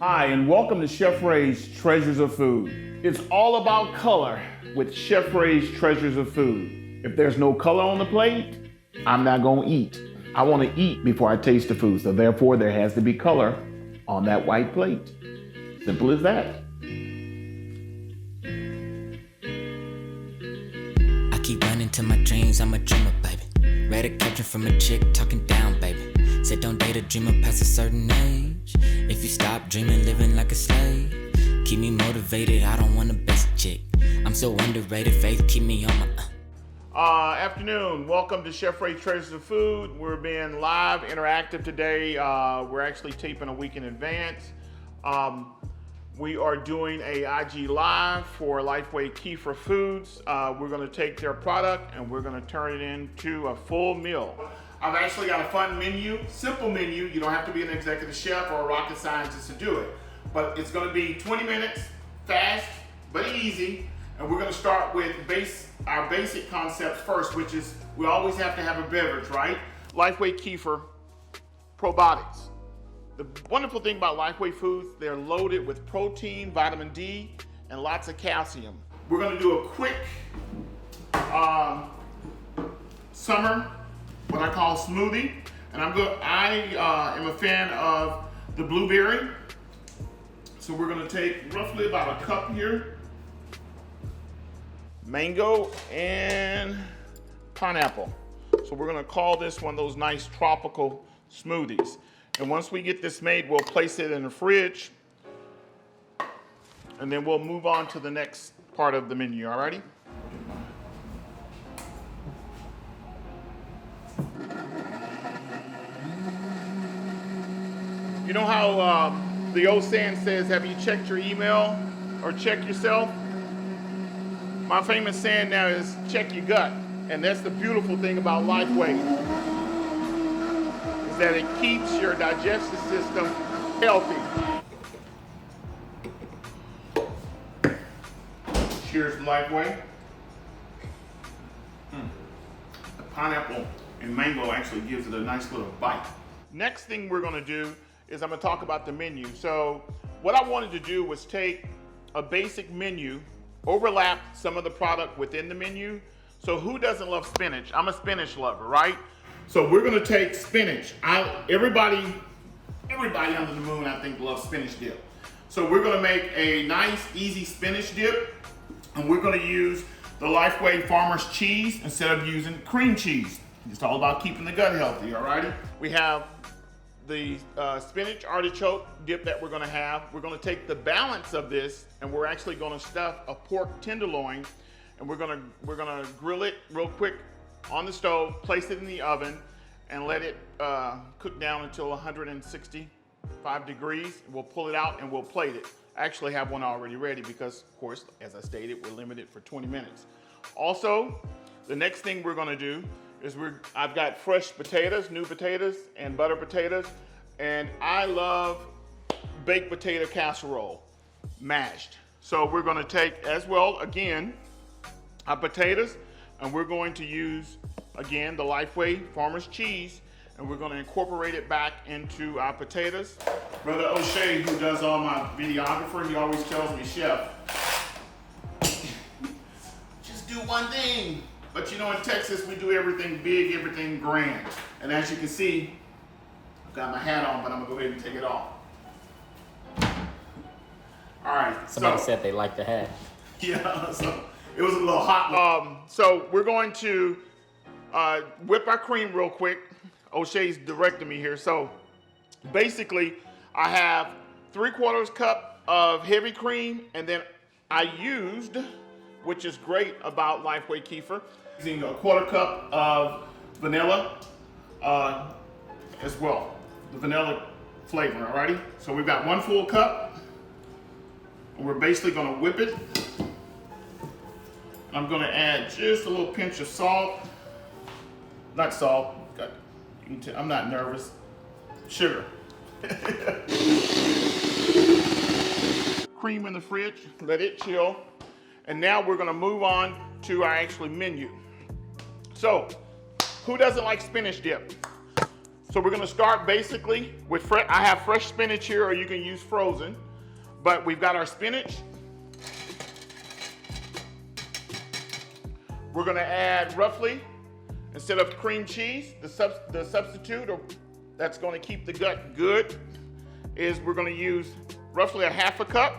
Hi, and welcome to Chef Rey's Treasures of Food. It's all about color with Chef Rey's Treasures of Food. If there's no color on the plate, I'm not gonna eat. I wanna eat before I taste the food, so therefore there has to be color on that white plate. Simple as that. I keep running to my dreams, I'm a dreamer, baby. Read a caption from a chick talking down, baby. Said don't date a dreamer past a certain age. If you stop dreaming, living like a slave. Keep me motivated, I don't want a best chick. I'm so underrated, faith keep me on my Afternoon, welcome to Chef Rey Treasures of Food. We're being live, interactive today. We're actually taping a week in advance. We are doing a IG live for Lifeway Kefir Foods. We're gonna take their product and we're gonna turn it into a full meal. I've actually got a fun menu, simple menu. You don't have to be an executive chef or a rocket scientist to do it. But it's gonna be 20 minutes, fast, but easy. And we're gonna start with our basic concept first, which is we always have to have a beverage, right? Lifeway Kefir probiotics. The wonderful thing about Lifeway foods, they're loaded with protein, vitamin D, and lots of calcium. We're gonna do a quick summer, what I call smoothie. And I am a fan of the blueberry. So we're gonna take roughly about a cup here. Mango and pineapple. So we're gonna call this one of those nice tropical smoothies. And once we get this made, we'll place it in the fridge. And then we'll move on to the next part of the menu, alrighty? You know how the old saying says, have you checked your email or check yourself? My famous saying now is check your gut. And that's the beautiful thing about Lifeway, is that it keeps your digestive system healthy. Cheers, Lifeway. The pineapple and mango actually gives it a nice little bite. Next thing we're gonna do is I'm gonna talk about the menu. So what I wanted to do was take a basic menu, overlap some of the product within the menu. So who doesn't love spinach? I'm a spinach lover, right? So we're gonna take spinach. Everybody under the moon, I think, loves spinach dip. So we're gonna make a nice, easy spinach dip, and we're gonna use the Lifeway Farmer's cheese instead of using cream cheese. It's all about keeping the gut healthy, all righty? We have the spinach artichoke dip that we're gonna have. We're gonna take the balance of this and we're actually gonna stuff a pork tenderloin, and we're gonna grill it real quick on the stove, place it in the oven, and let it cook down until 165 degrees. We'll pull it out and we'll plate it. I actually have one already ready because, of course, as I stated, we're limited for 20 minutes. Also, the next thing we're gonna do is I've got fresh potatoes, new potatoes, and butter potatoes, and I love baked potato casserole, mashed. So we're gonna take as well, again, our potatoes, and we're going to use, again, the Lifeway Farmer's cheese, and we're gonna incorporate it back into our potatoes. Brother O'Shea, who does all my videographer, he always tells me, Chef, just do one thing. But you know, in Texas, we do everything big, everything grand. And as you can see, I've got my hat on, but I'm gonna go ahead and take it off. All right. Somebody said they liked the hat. Yeah, so it was a little hot. So we're going to whip our cream real quick. O'Shea's directing me here. So basically, I have 3/4 cup of heavy cream, and then I used, which is great about Lifeway Kefir, using a 1/4 cup of vanilla as well, the vanilla flavor, alrighty? So we've got 1 full cup, and we're basically gonna whip it. I'm gonna add just a little pinch of salt, not salt, I'm not nervous, sugar. Cream in the fridge, let it chill. And now we're gonna move on to our actual menu. So, who doesn't like spinach dip? So we're gonna start basically with I have fresh spinach here, or you can use frozen, but we've got our spinach. We're gonna add roughly, instead of cream cheese, the substitute that's gonna keep the gut good is we're gonna use roughly a ½ a cup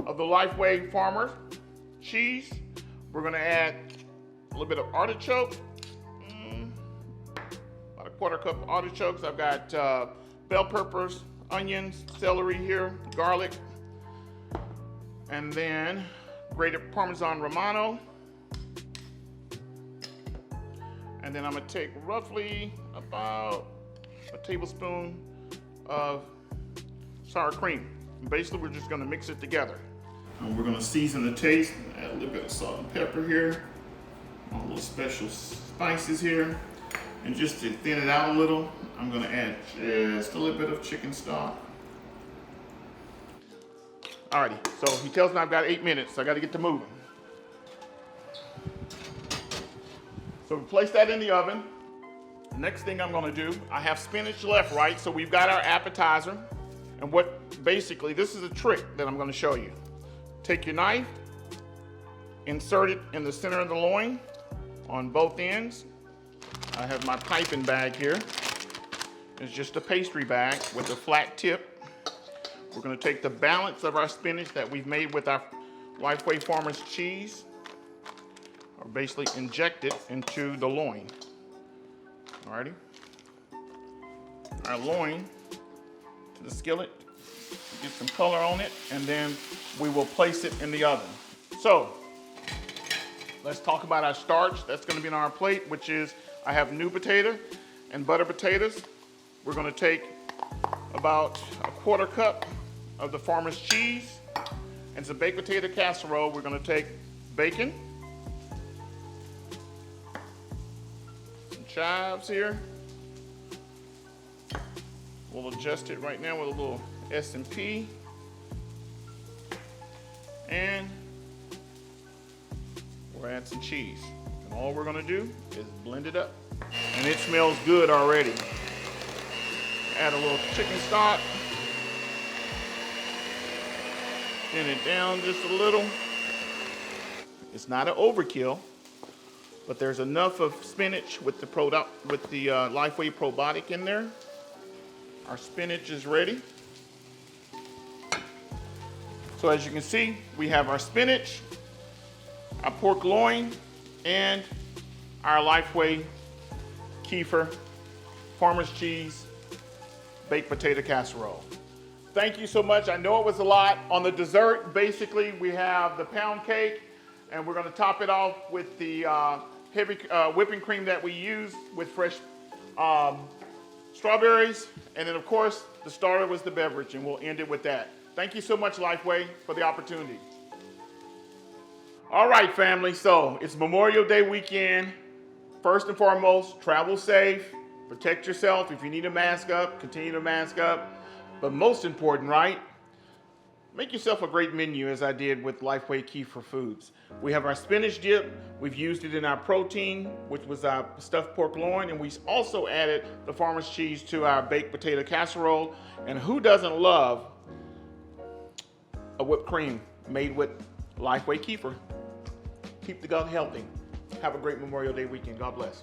of the Lifeway Farmer cheese. We're gonna add a little bit of artichoke, about a ¼ cup of artichokes. I've got bell peppers, onions, celery here, garlic, and then grated Parmesan Romano. And then I'm gonna take roughly about a tablespoon of sour cream. And basically, we're just gonna mix it together. And we're gonna season the taste, add a little bit of salt and pepper here, all little special spices here. And just to thin it out a little, I'm gonna add just a little bit of chicken stock. Alrighty, so he tells me I've got 8 minutes, so I gotta get to moving. So we place that in the oven. The next thing I'm gonna do, I have spinach left, right? So we've got our appetizer. And basically, this is a trick that I'm gonna show you. Take your knife, insert it in the center of the loin on both ends. I have my piping bag here. It's just a pastry bag with a flat tip. We're gonna take the balance of our spinach that we've made with our Lifeway Farmer's cheese, or basically inject it into the loin. Alrighty. Our loin to the skillet, get some color on it, and then we will place it in the oven. So, let's talk about our starch. That's gonna be on our plate, which is, I have new potato and butter potatoes. We're gonna take about a ¼ cup of the farmer's cheese, and some baked potato casserole. We're gonna take bacon, some chives here. We'll adjust it right now with a little S&P. And we'll add some cheese. And all we're gonna do is blend it up. And it smells good already. Add a little chicken stock. Thin it down just a little. It's not an overkill, but there's enough of spinach with the Lifeway probiotic in there. Our spinach is ready. So as you can see, we have our spinach, our pork loin, and our Lifeway Kefir farmer's cheese baked potato casserole. Thank you so much. I know it was a lot. On the dessert, basically, we have the pound cake, and we're gonna top it off with the heavy whipping cream that we use with fresh strawberries. And then, of course, the starter was the beverage, and we'll end it with that. Thank you so much, Lifeway, for the opportunity. All right, family, so it's Memorial Day weekend. First and foremost, travel safe, protect yourself. If you need a mask up, continue to mask up. But most important, right? Make yourself a great menu, as I did with Lifeway Kefir Foods. We have our spinach dip. We've used it in our protein, which was our stuffed pork loin, and we also added the farmer's cheese to our baked potato casserole. And who doesn't love a whipped cream made with Lifeway Kefir? Keep the gut healthy. Have a great Memorial Day weekend. God bless.